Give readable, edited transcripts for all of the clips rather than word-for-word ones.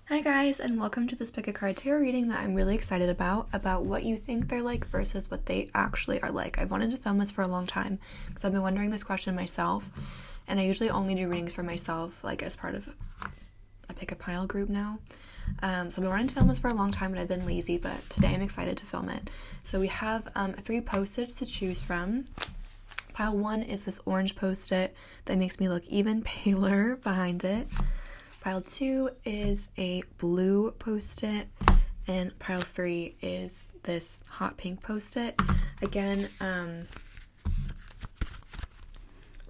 Hi guys, and welcome to this pick a card tarot reading that I'm really excited about what you think they're like versus what they actually are like. I've wanted to film this for a long time because I've been wondering this question myself, and I usually only do readings for myself, like as part of a pick a pile group now. So I've been wanting to film this for a long time, but I've been lazy, but today I'm excited to film it. So we have 3 post-its to choose from. Pile 1 is this orange post-it that makes me look even paler behind it. Pile 2 is a blue post-it, and pile 3 is this hot pink post-it. Again,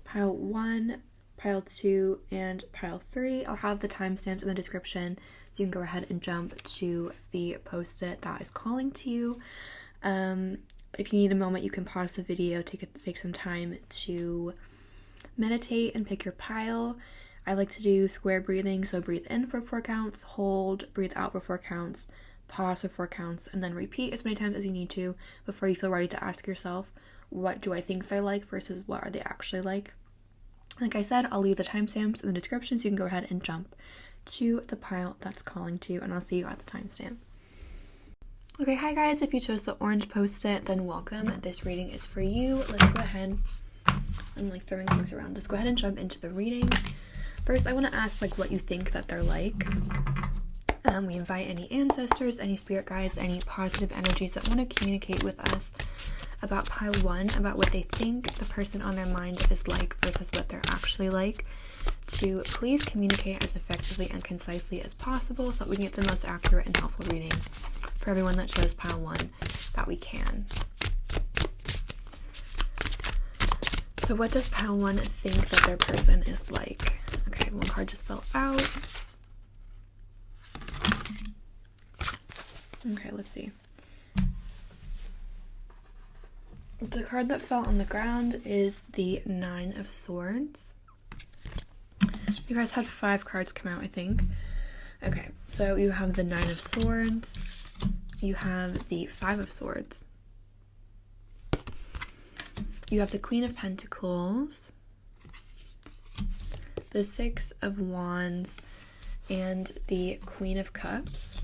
pile 1, pile 2, and pile 3, I'll have the timestamps in the description, so you can go ahead and jump to the post-it that is calling to you. If you need a moment, you can pause the video, take some time to meditate and pick your pile. I like to do square breathing, so breathe in for 4 counts, hold, breathe out for 4 counts, pause for 4 counts, and then repeat as many times as you need to before you feel ready to ask yourself, what do I think they're like versus what are they actually like? Like I said, I'll leave the timestamps in the description so you can go ahead and jump to the pile that's calling to you, and I'll see you at the timestamp. Okay, hi guys, if you chose the orange post-it, then welcome. This reading is for you. Let's go ahead, I'm like throwing things around. Let's go ahead and jump into the reading. First, I want to ask what you think that they're like. We invite any ancestors, any spirit guides, any positive energies that want to communicate with us about pile 1, about what they think the person on their mind is like versus what they're actually like, to please communicate as effectively and concisely as possible so that we can get the most accurate and helpful reading for everyone that chose pile 1 that we can. So what does pile 1 think that their person is like? Okay, one card just fell out. Okay, let's see. The card that fell on the ground is the 9 of Swords. You guys had 5 cards come out, I think. Okay, so you have the 9 of Swords. You have the 5 of Swords. You have the Queen of Pentacles, the 6 of Wands, and the Queen of Cups.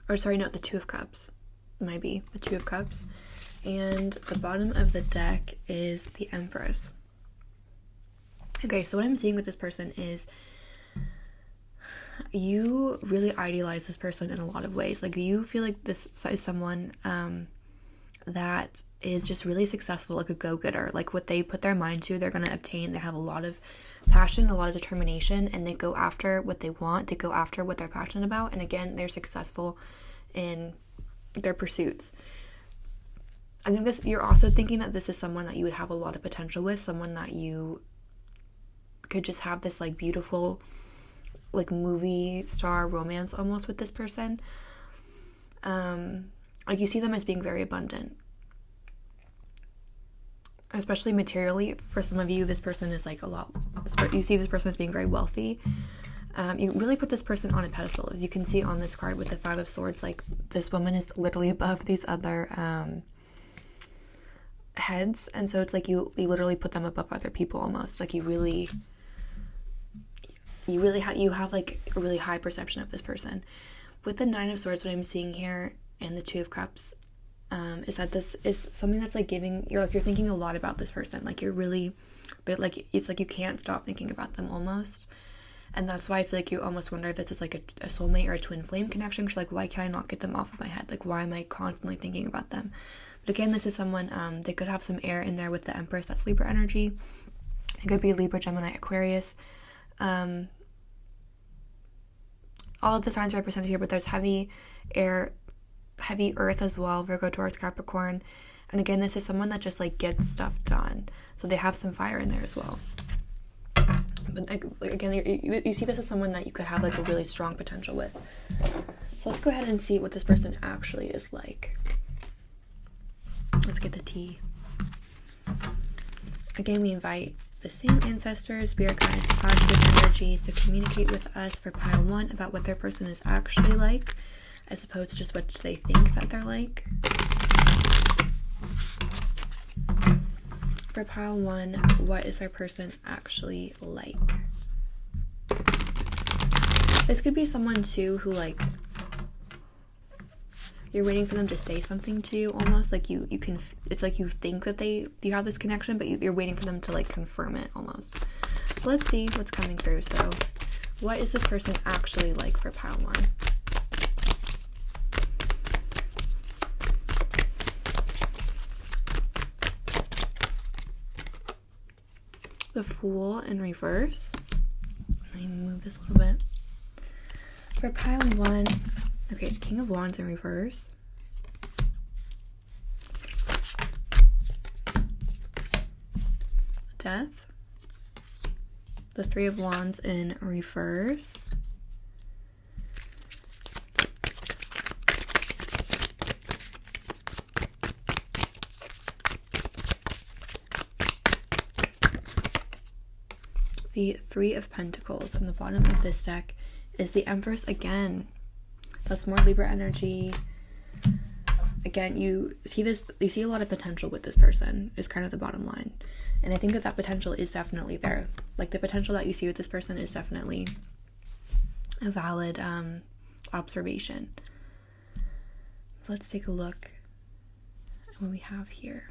Or sorry, no, the 2 of Cups. It might be the 2 of Cups. And the bottom of the deck is the Empress. Okay, so what I'm seeing with this person is you really idealize this person in a lot of ways. Like, you feel like this is someone that is just really successful, like a go-getter. Like, what they put their mind to, they're going to obtain. They have a lot of passion, a lot of determination, and they go after what they want. They go after what they're passionate about, and again, they're successful in their pursuits. I think this, you're also thinking that this is someone that you would have a lot of potential with, someone that you could just have this like beautiful like movie star romance almost with this person. Like, you see them as being very abundant, especially materially. For some of you, this person is like you see this person as being very wealthy. You really put this person on a pedestal, as you can see on this card with the 5 of Swords. Like, this woman is literally above these other heads, and so it's like you literally put them above other people almost. Like, you have like a really high perception of this person. With the 9 of Swords, what I'm seeing here, and the 2 of Cups, is that this is something that's like you're thinking a lot about this person. Like, you're really, but like, it's like you can't stop thinking about them almost. And that's why I feel like you almost wonder if this is like a soulmate or a twin flame connection. You're like, why can I not get them off of my head? Like, why am I constantly thinking about them? But again, this is someone, they could have some air in there with the Empress. That's Libra energy. It could be Libra, Gemini, Aquarius. All of the signs are represented here, but there's heavy air, heavy earth as well, Virgo, Taurus, Capricorn. And again, this is someone that just like gets stuff done. So they have some fire in there as well. But again, you see this as someone that you could have like a really strong potential with. So let's go ahead and see what this person actually is like. Let's get the tea. Again, we invite the same ancestors, spirit guides, positive energies to communicate with us for pile 1 about what their person is actually like, as opposed to just what they think that they're like. For pile 1, what is their person actually like? This could be someone too who like you're waiting for them to say something to you, almost like you can, it's like you think that you have this connection, but you're waiting for them to like confirm it almost. Let's see what's coming through. So what is this person actually like for pile 1? The Fool in reverse. Let me move this a little bit. For pile 1, okay, King of Wands in reverse. Death. The Three of Wands in reverse. The Three of Pentacles. And the bottom of this deck is the Empress again. That's more Libra energy. Again, you see a lot of potential with this person is kind of the bottom line. And I think that potential is definitely there. Like the potential that you see with this person is definitely a valid observation. Let's take a look at what we have here.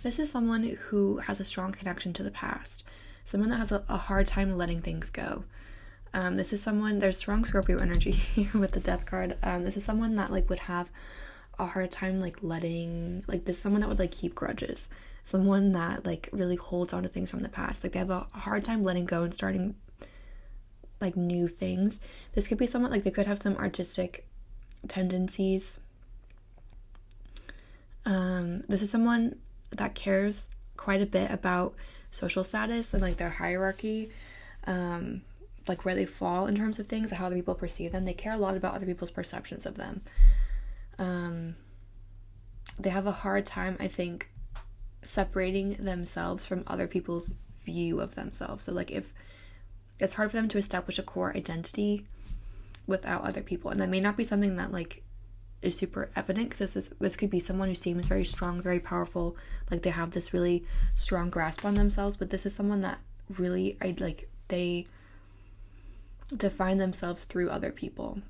This is someone who has a strong connection to the past. Someone that has a hard time letting things go. This is someone, there's strong Scorpio energy here with the Death card. This is someone that like would have a hard time like letting, like this is someone that would like keep grudges. Someone that like really holds on to things from the past. Like they have a hard time letting go and starting like new things. This could be someone like they could have some artistic tendencies. This is someone that cares quite a bit about social status and like their hierarchy, like where they fall in terms of things, how other people perceive them. They care a lot about other people's perceptions of them. They have a hard time, I think, separating themselves from other people's view of themselves. So like if it's hard for them to establish a core identity without other people, and that may not be something that like is super evident, because this could be someone who seems very strong, very powerful, like they have this really strong grasp on themselves, but this is someone that really they define themselves through other people,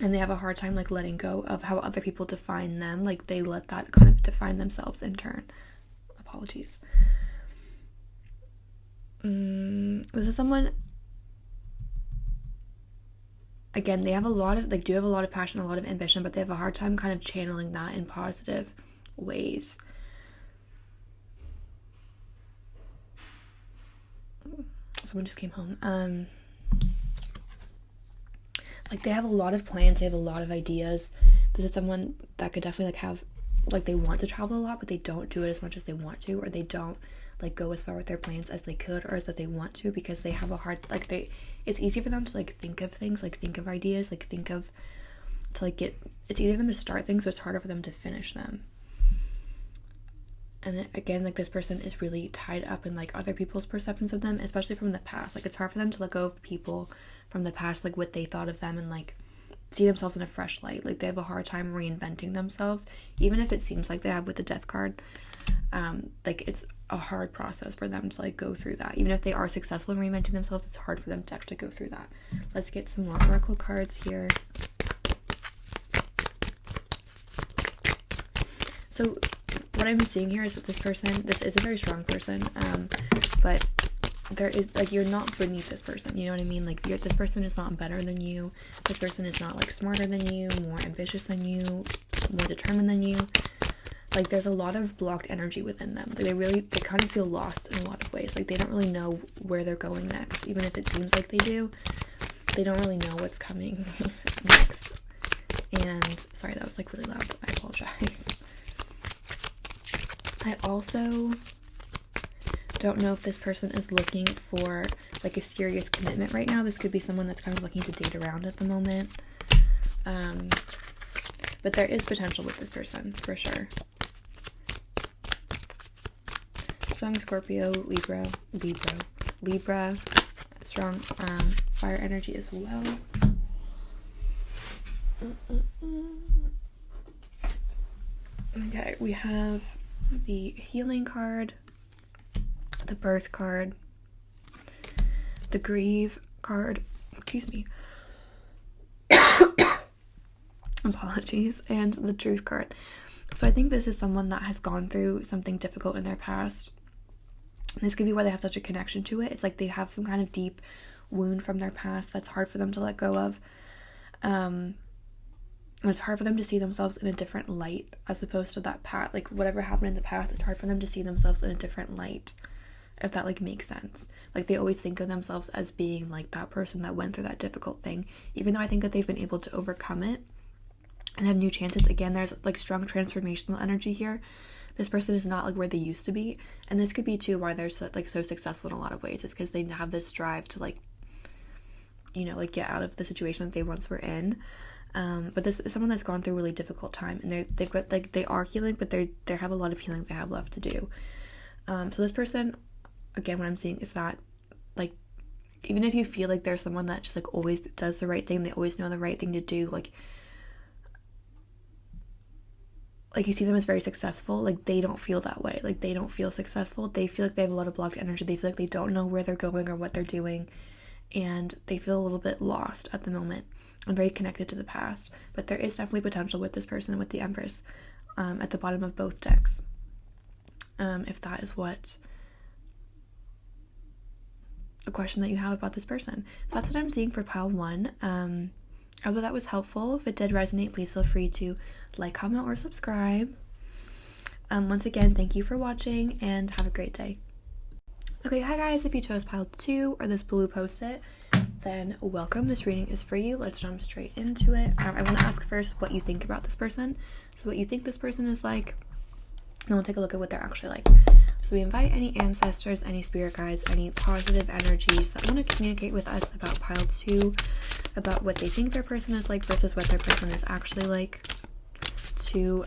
and they have a hard time like letting go of how other people define them. Like they let that kind of define themselves in turn. Apologies. This is someone, again, they have a lot of do have a lot of passion, a lot of ambition, but they have a hard time kind of channeling that in positive ways. Someone just came home. Like they have a lot of plans, they have a lot of ideas. This is someone that could definitely like have, like they want to travel a lot, but they don't do it as much as they want to, or they don't like go as far with their plans as they could or as that they want to, because they have a hard, like it's easy for them to like think of things, like think of ideas, like think of, to like get, it's easier for them to start things, but it's harder for them to finish them. And again, like this person is really tied up in like other people's perceptions of them, especially from the past. Like it's hard for them to let go of people from the past, like what they thought of them, and like see themselves in a fresh light. Like they have a hard time reinventing themselves, even if it seems like they have with the Death card. Like it's a hard process for them to like go through that. Even if they are successful in reinventing themselves, it's hard for them to actually go through that. Let's get some more oracle cards here. So what I'm seeing here is that this person, this is a very strong person, but there is like, you're not beneath this person, you know what I mean? Like this person is not better than you. This person is not like smarter than you, more ambitious than you, more determined than you. Like there's a lot of blocked energy within them. Like they kind of feel lost in a lot of ways. Like they don't really know where they're going next, even if it seems like they do. They don't really know what's coming next. And sorry, that was like really loud. I apologize. I also don't know if this person is looking for like a serious commitment right now. This could be someone that's kind of looking to date around at the moment. But there is potential with this person for sure. Strong Scorpio, Libra, strong fire energy as well. Okay, we have the healing card, the birth card, the grieve card, excuse me, apologies, and the truth card. So I think this is someone that has gone through something difficult in their past. This could be why they have such a connection to it. It's like they have some kind of deep wound from their past that's hard for them to let go of. And it's hard for them to see themselves in a different light as opposed to that past, like whatever happened in the past, it's hard for them to see themselves in a different light, if that like makes sense. Like they always think of themselves as being like that person that went through that difficult thing, even though I think that they've been able to overcome it and have new chances. Again, there's like strong transformational energy here. This person is not like where they used to be, and this could be too why they're so successful in a lot of ways. It's because they have this drive to like, you know, like get out of the situation that they once were in. But this is someone that's gone through a really difficult time, and they've got like, they are healing, but they have a lot of healing they have left to do. So this person, again, what I'm seeing is that like, even if you feel like there's someone that just like always does the right thing, they always know the right thing to do, like you see them as very successful, like they don't feel that way. Like they don't feel successful. They feel like they have a lot of blocked energy. They feel like they don't know where they're going or what they're doing, and they feel a little bit lost at the moment and very connected to the past. But there is definitely potential with this person, with the Empress at the bottom of both decks, if that is what a question that you have about this person. So that's what I'm seeing for pile 1. I hope that was helpful. If it did resonate, please feel free to like, comment, or subscribe. Once again, thank you for watching, and have a great day. Okay, hi guys. If you chose pile 2 or this blue post-it, then welcome. This reading is for you. Let's jump straight into it. I want to ask first what you think about this person. So what you think this person is like, and we'll take a look at what they're actually like. So we invite any ancestors, any spirit guides, any positive energies that want to communicate with us about pile 2, about what they think their person is like versus what their person is actually like, to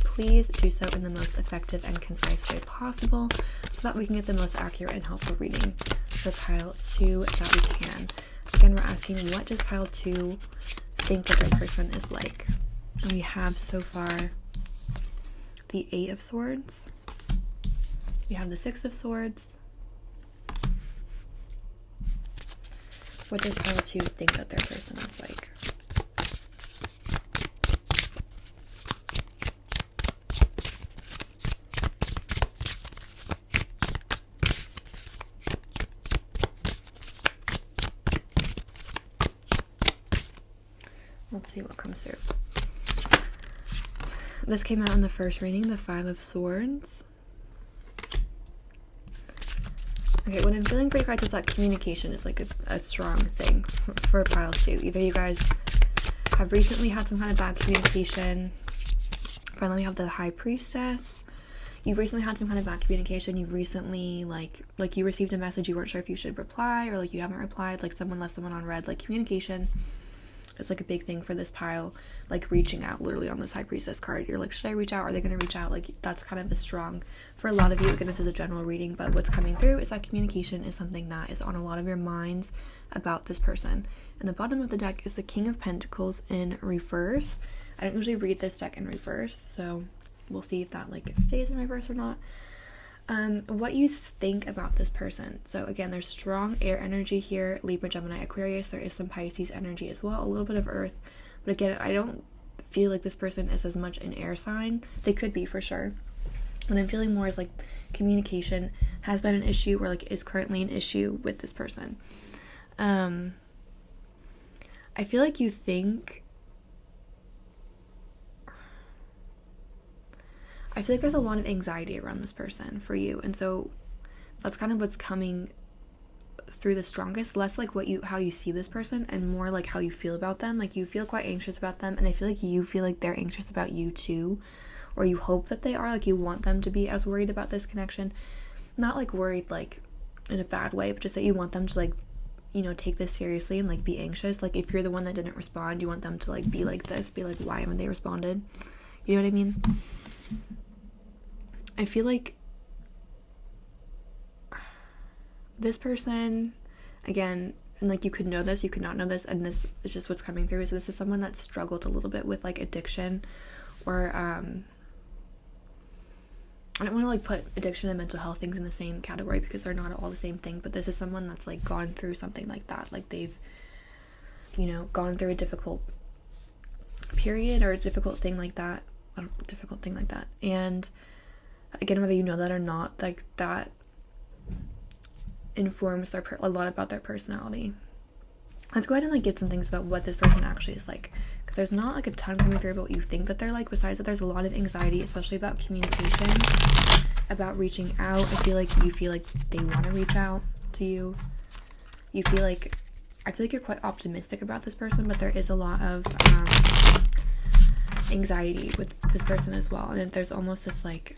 please do so in the most effective and concise way possible so that we can get the most accurate and helpful reading for pile 2 that we can. Again, we're asking, what does pile 2 think that their person is like? And we have so far the 8 of Swords. We have the 6 of Swords. What does pile 2 think that their person is like? Let's see what comes through. This came out in the first reading, the 5 of Swords. Okay, what I'm feeling for you guys is that communication is like a strong thing for pile 2. Either you guys have recently had some kind of bad communication. Finally, we have the High Priestess. You've recently had some kind of bad communication. You've recently, like you received a message, you weren't sure if you should reply, or like you haven't replied, like someone left someone on red. Like communication is like a big thing for this pile, like reaching out. Literally on this High Priestess card, you're like, should I reach out? Are they going to reach out? Like that's kind of a strong, for a lot of you, again, this is a general reading, but what's coming through is that communication is something that is on a lot of your minds about this person. And the bottom of the deck is the King of Pentacles in reverse. I don't usually read this deck in reverse, so we'll see if that like stays in reverse or not. What you think about this person. So again, there's strong air energy here, Libra, Gemini, Aquarius. There is some Pisces energy as well, a little bit of Earth, but again, I don't feel like this person is as much an air sign. They could be for sure. What I'm feeling more is like communication has been an issue, or like is currently an issue with this person. I feel like you think, I feel like there's a lot of anxiety around this person for you, and so that's kind of what's coming through the strongest. Less like how you see this person, and more like how you feel about them. Like you feel quite anxious about them, and I feel like you feel like they're anxious about you too, or you hope that they are. Like you want them to be as worried about this connection, not like worried like in a bad way, but just that you want them to like, you know, take this seriously and like be anxious. Like if you're the one that didn't respond, you want them to like be like this, be like, why haven't they responded? You know what I mean? I feel like this person, again, and like you could know this, you could not know this, and this is just what's coming through, is this is someone that struggled a little bit with like addiction, or I don't want to like put addiction and mental health things in the same category because they're not all the same thing, but this is someone that's like gone through something like that. Like they've, you know, gone through a difficult period or a difficult thing like that. And again, whether you know that or not, like that informs a lot about their personality. Let's go ahead and like get some things about what this person actually is like, because there's not like a ton coming through about what you think that they're like. Besides that, there's a lot of anxiety, especially about communication, about reaching out. I feel like you feel like they want to reach out to you. I feel like you're quite optimistic about this person, but there is a lot of anxiety with this person as well. And there's almost this like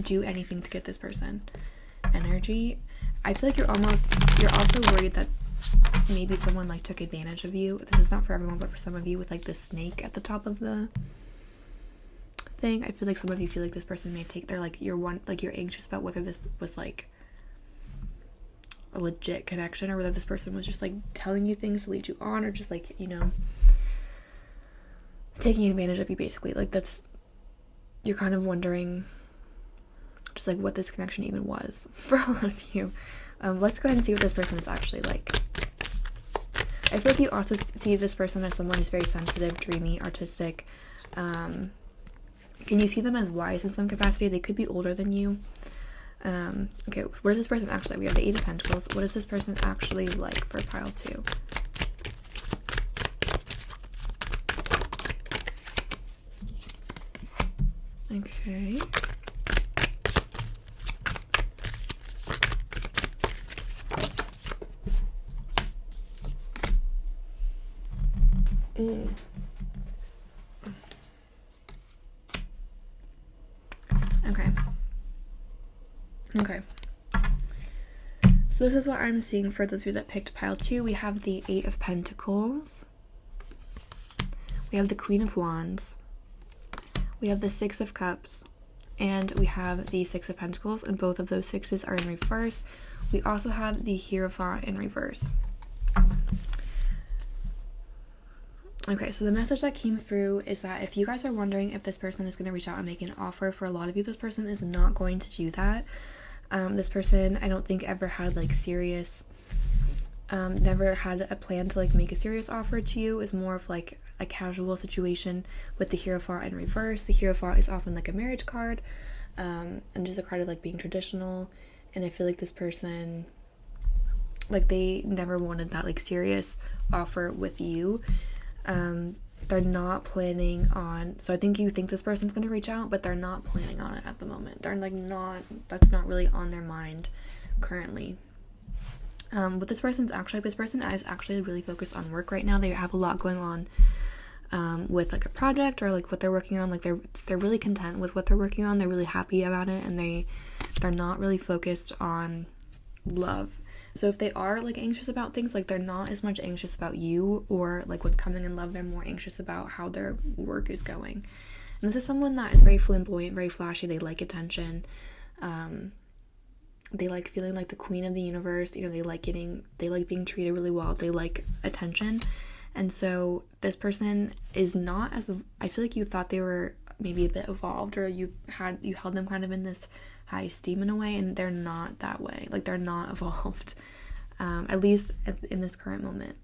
do anything to get this person energy. I feel like you're also worried that maybe someone like took advantage of you. This is not for everyone, but for some of you with like the snake at the top of the thing, I feel like some of you feel like this person may take their like you're anxious about whether this was like a legit connection or whether this person was just like telling you things to lead you on, or just like, you know, taking advantage of you basically. Like you're kind of wondering just like what this connection even was for a lot of you. Let's go ahead and see what this person is actually like. I feel like you also see this person as someone who's very sensitive, dreamy, artistic. Can you see them as wise in some capacity? They could be older than you. Okay, where is this person actually? We have the 8 of Pentacles. What is this person actually like for pile 2? Okay. Okay. So this is what I'm seeing for those of you that picked pile 2. We have the 8 of Pentacles. We have the Queen of Wands. We have the 6 of Cups. And we have the 6 of Pentacles, and both of those 6s are in reverse. We also have the Hierophant in reverse. Okay, so the message that came through is that if you guys are wondering if this person is going to reach out and make an offer, for a lot of you, this person is not going to do that. This person, I don't think ever had like serious, never had a plan to like make a serious offer to you. Is more of like a casual situation with the Hierophant in reverse. The Hierophant is often like a marriage card, and just a card of like being traditional. And I feel like this person, like they never wanted that like serious offer with you. They're not planning on, so I think you think this person's going to reach out, but they're not planning on it at the moment. They're like that's not really on their mind currently. What this person is actually really focused on work right now. They have a lot going on with like a project or like what they're working on. Like they're really content with what they're working on. They're really happy about it, and they're not really focused on love. So if they are like anxious about things, like they're not as much anxious about you or like what's coming in love. They're more anxious about how their work is going. And this is someone that is very flamboyant, very flashy. They like attention. They like feeling like the queen of the universe. You know, they like being treated really well. They like attention. And so this person is not as, I feel like you thought they were maybe a bit evolved, or you held them kind of in this high esteem in a way, and they're not that way. Like they're not evolved, at least in this current moment.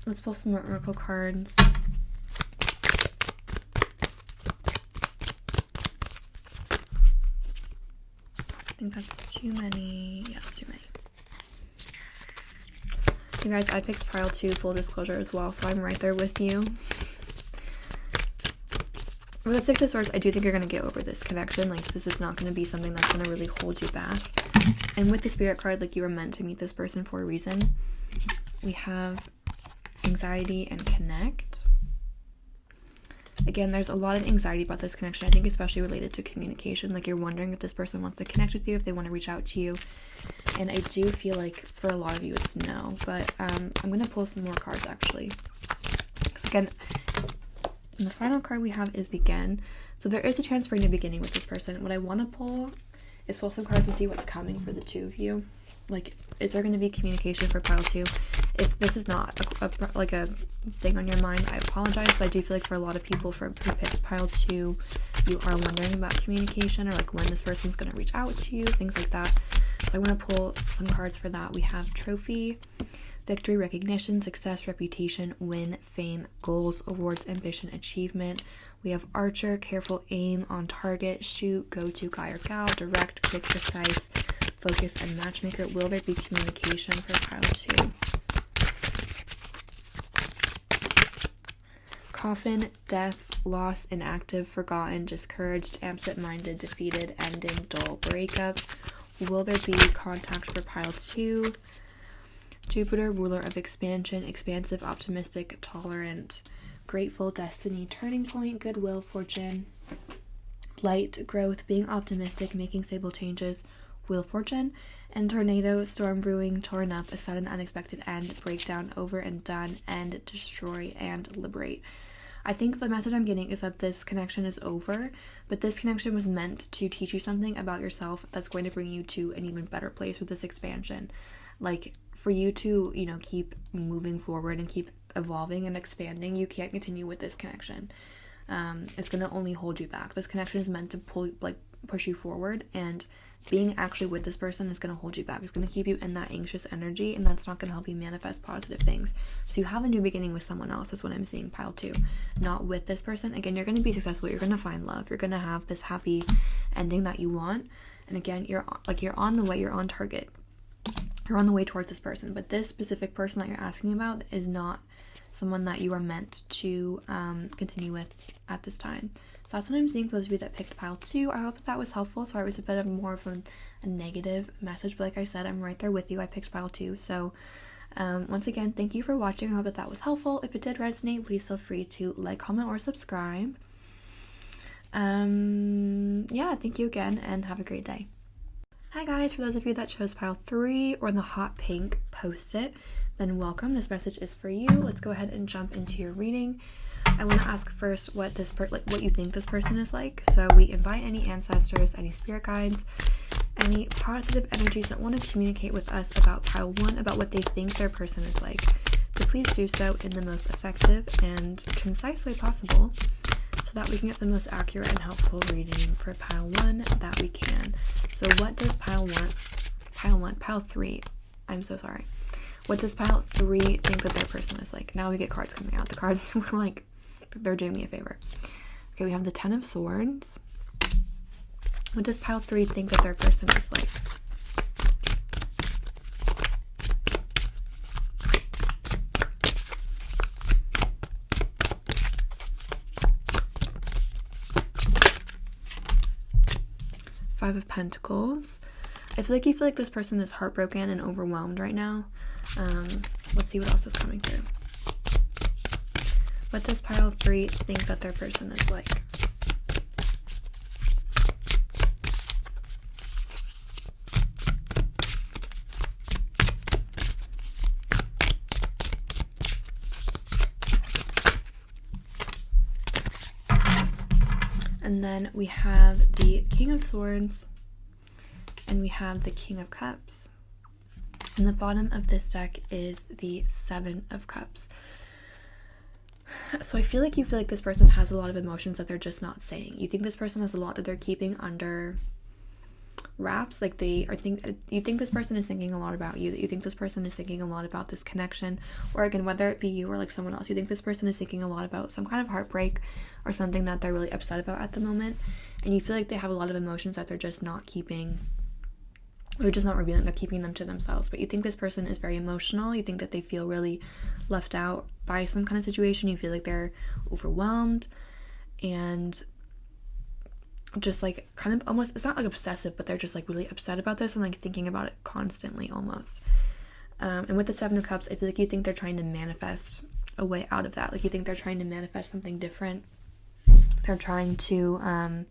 Let's pull some more oracle cards. I think that's too many. Yeah, it's too many. You guys, I picked pile 2, full disclosure as well, so I'm right there with you. With the 6 of Swords, I do think you're going to get over this connection. Like, this is not going to be something that's going to really hold you back. And with the Spirit card, like, you were meant to meet this person for a reason. We have anxiety and connect. Again, there's a lot of anxiety about this connection. I think especially related to communication. Like, you're wondering if this person wants to connect with you, if they want to reach out to you. And I do feel like for a lot of you, it's no. But I'm going to pull some more cards, actually. Because, again, and the final card we have is Begin. So there is a chance for a new beginning with this person. What I want to pull is pull some cards and see what's coming for the two of you. Like, is there going to be communication for pile 2? If this is not like a thing on your mind, I apologize, but I do feel like for a lot of people who picked pile 2, you are wondering about communication, or like when this person's going to reach out to you, things like that. So I want to pull some cards for that. We have trophy, victory, recognition, success, reputation, win, fame, goals, awards, ambition, achievement. We have archer, careful aim, on target, shoot, go-to guy or gal, direct, quick, precise, focus, and matchmaker. Will there be communication for pile 2? Coffin, death, loss, inactive, forgotten, discouraged, absent-minded, defeated, ending, dull, breakup. Will there be contact for pile 2? Jupiter, ruler of expansion, expansive, optimistic, tolerant, grateful, destiny, turning point, goodwill, fortune, light, growth, being optimistic, making stable changes, wheel, fortune, and tornado, storm brewing, torn up, a sudden unexpected end, breakdown, over and done, end, destroy, and liberate. I think the message I'm getting is that this connection is over, but this connection was meant to teach you something about yourself that's going to bring you to an even better place with this expansion. Like, for you to, you know, keep moving forward and keep evolving and expanding, you can't continue with this connection. It's going to only hold you back. This connection is meant to push you forward, and being actually with this person is going to hold you back. It's going to keep you in that anxious energy, and that's not going to help you manifest positive things. So you have a new beginning with someone else, is what I'm seeing, pile 2. Not with this person. Again, you're going to be successful. You're going to find love. You're going to have this happy ending that you want. And again, you're on the way. You're on target. You're on the way towards this person. But this specific person that you're asking about is not someone that you are meant to continue with at this time. So that's what I'm seeing for those of you that picked pile 2. I hope that was helpful. Sorry, it was a bit of more of a negative message, but like I said, I'm right there with you. I picked pile 2. So once again, thank you for watching. I hope that was helpful. If it did resonate, please feel free to like, comment, or subscribe. Yeah, thank you again, and have a great day. Hi guys, for those of you that chose pile 3 or the hot pink post-it, then welcome. This message is for you. Let's go ahead and jump into your reading. I want to ask first what what you think this person is like. So we invite any ancestors, any spirit guides, any positive energies that want to communicate with us about pile 1, about what they think their person is like, to please do so in the most effective and concise way possible, so that we can get the most accurate and helpful reading for pile 1 that we can. So what does pile 3, I'm so sorry. What does pile 3 think that their person is like? Now we get cards coming out. The cards were like, they're doing me a favor. Okay, we have the 10 of Swords. What does pile 3 think that their person is like? Five of Pentacles. I feel like you feel like this person is heartbroken and overwhelmed right now. Let's see what else is coming through. What does pile 3 think that their person is like? And then we have the King of Swords, and we have the King of Cups. And the bottom of this deck is the 7 of Cups. So I feel like you feel like this person has a lot of emotions that they're just not saying. You think this person has a lot that they're keeping under wraps. Like you think this person is thinking a lot about you. That you think this person is thinking a lot about this connection. Or again, whether it be you or like someone else, you think this person is thinking a lot about some kind of heartbreak or something that they're really upset about at the moment. And you feel like they have a lot of emotions that they're just not keeping. They're just not revealing, they're keeping them to themselves. But you think this person is very emotional. You think that they feel really left out by some kind of situation. You feel like they're overwhelmed and just like kind of almost, it's not like obsessive, but they're just like really upset about this and like thinking about it constantly almost. And with the 7 of Cups, I feel like you think they're trying to manifest a way out of that. Like you think they're trying to manifest something different. They're trying to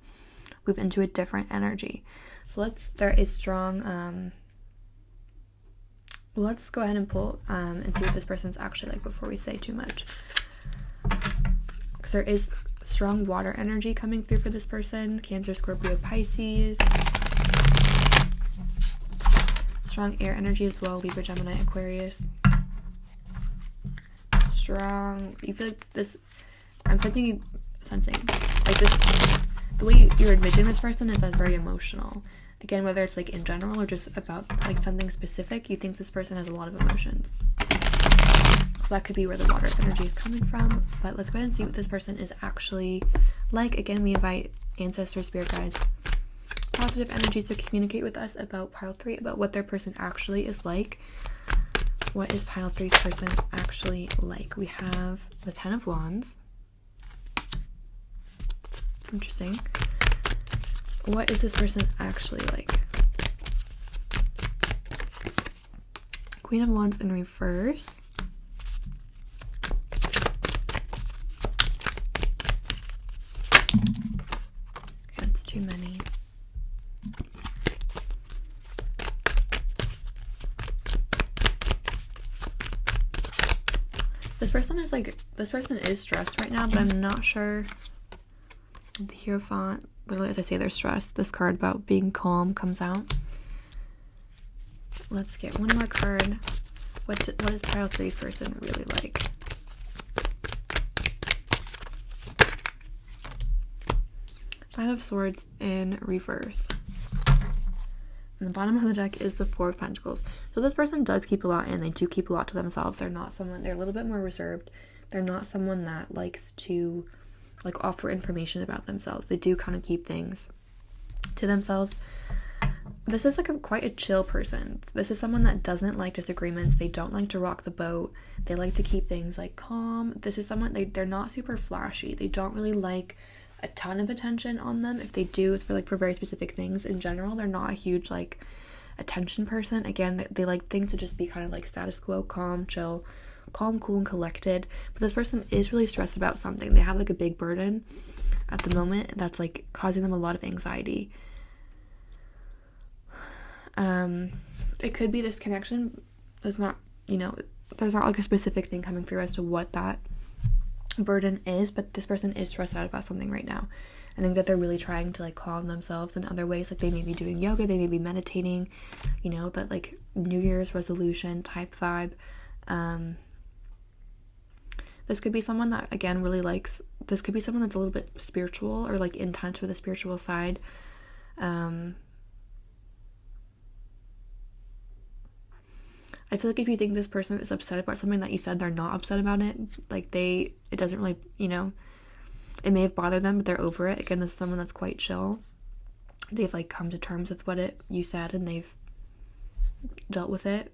move into a different energy. So there is strong, let's go ahead and pull and see what this person's actually like before we say too much. Because there is strong water energy coming through for this person. Cancer, Scorpio, Pisces. Strong air energy as well. Libra, Gemini, Aquarius. strong. You feel like this, I'm sensing like this, the way you envision this person is as very emotional. Again, whether it's like in general or just about like something specific, you think this person has a lot of emotions. So that could be where the water energy is coming from. But let's go ahead and see what this person is actually like. Again, we invite ancestors, spirit guides, positive energies to communicate with us about pile 3, about what their person actually is like. What is pile 3's person actually like? We have the 10 of Wands. Interesting. What is this person actually like? Queen of Wands in reverse. That's too many. This person is stressed right now, but I'm not sure. The Hierophant, literally as I say they're stressed, this card about being calm comes out. Let's get one more card. What is pile 3's person really like? Five of Swords in reverse. And the bottom of the deck is the Four of Pentacles. So this person does keep a lot in. They do keep a lot to themselves. They're a little bit more reserved. They're not someone that likes to like offer information about themselves. They do kind of keep things to themselves. This is like quite a chill person. This is someone that doesn't like disagreements. They don't like to rock the boat. They like to keep things like calm. This is someone, they're not super flashy. They don't really like a ton of attention on them. If they do, it's for very specific things. In general, they're not a huge like attention person. Again, they like things to just be kind of like status quo, calm, chill, calm, cool, and collected. But this person is really stressed about something. They have like a big burden at the moment that's like causing them a lot of anxiety. It could be this connection. There's not like a specific thing coming through as to what that burden is, but this person is stressed out about something right now. I think that they're really trying to like calm themselves in other ways. Like they may be doing yoga, they may be meditating, that like New Year's resolution type vibe. This could be someone that again really likes, this could be someone that's a little bit spiritual or like in touch with the spiritual side. I feel like if you think this person is upset about something that you said, they're not upset about it. Like it doesn't really, it may have bothered them, but they're over it. Again, this is someone that's quite chill. They've like come to terms with what you said and they've dealt with it.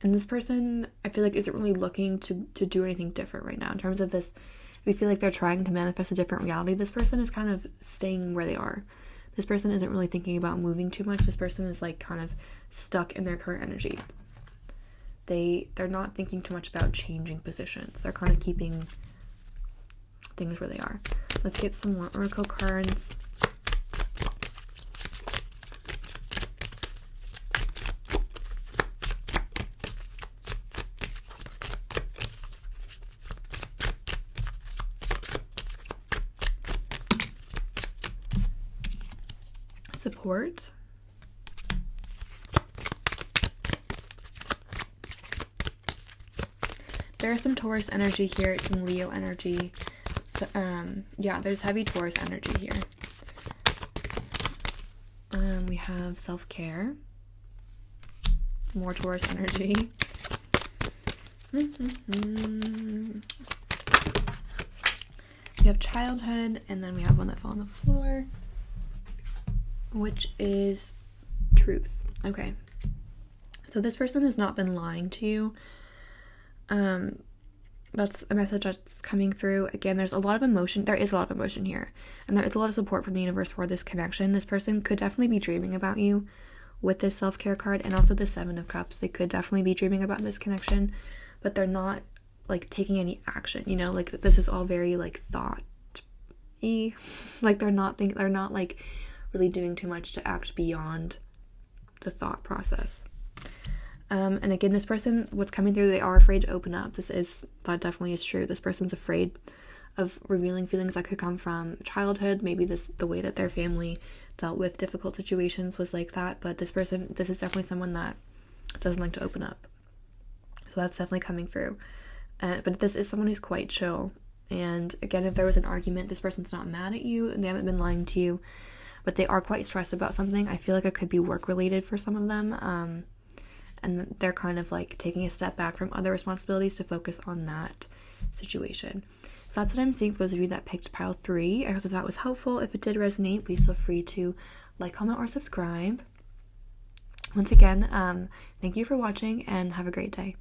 And this person, I feel like, isn't really looking to do anything different right now. In terms of this, we feel like they're trying to manifest a different reality. This person is kind of staying where they are. This person isn't really thinking about moving too much. This person is like kind of stuck in their current energy. They're not thinking too much about changing positions. They're kind of keeping things where they are. Let's get some more oracle cards. Support. There's some Taurus energy here, some Leo energy. So, yeah, there's heavy Taurus energy here. We have self-care. More Taurus energy. We have childhood, and then we have one that fell on the floor, which is truth. Okay. So this person has not been lying to you. That's a message that's coming through. Again, there's a lot of emotion. There is a lot of emotion here. And there is a lot of support from the universe for this connection. This person could definitely be dreaming about you with this self-care card and also the Seven of Cups. They could definitely be dreaming about this connection, but they're not like taking any action, like this is all very like thought-y. Like they're not like really doing too much to act beyond the thought process. And again, this person, what's coming through, they are afraid to open up. That definitely is true. This person's afraid of revealing feelings that could come from childhood. Maybe the way that their family dealt with difficult situations was like that, but this is definitely someone that doesn't like to open up. So that's definitely coming through. But this is someone who's quite chill. And again, if there was an argument, this person's not mad at you and they haven't been lying to you, but they are quite stressed about something. I feel like it could be work related for some of them. And they're kind of like taking a step back from other responsibilities to focus on that situation. So that's what I'm seeing for those of you that picked pile 3. I hope that was helpful. If it did resonate, please feel free to like, comment, or subscribe. Once again, thank you for watching and have a great day.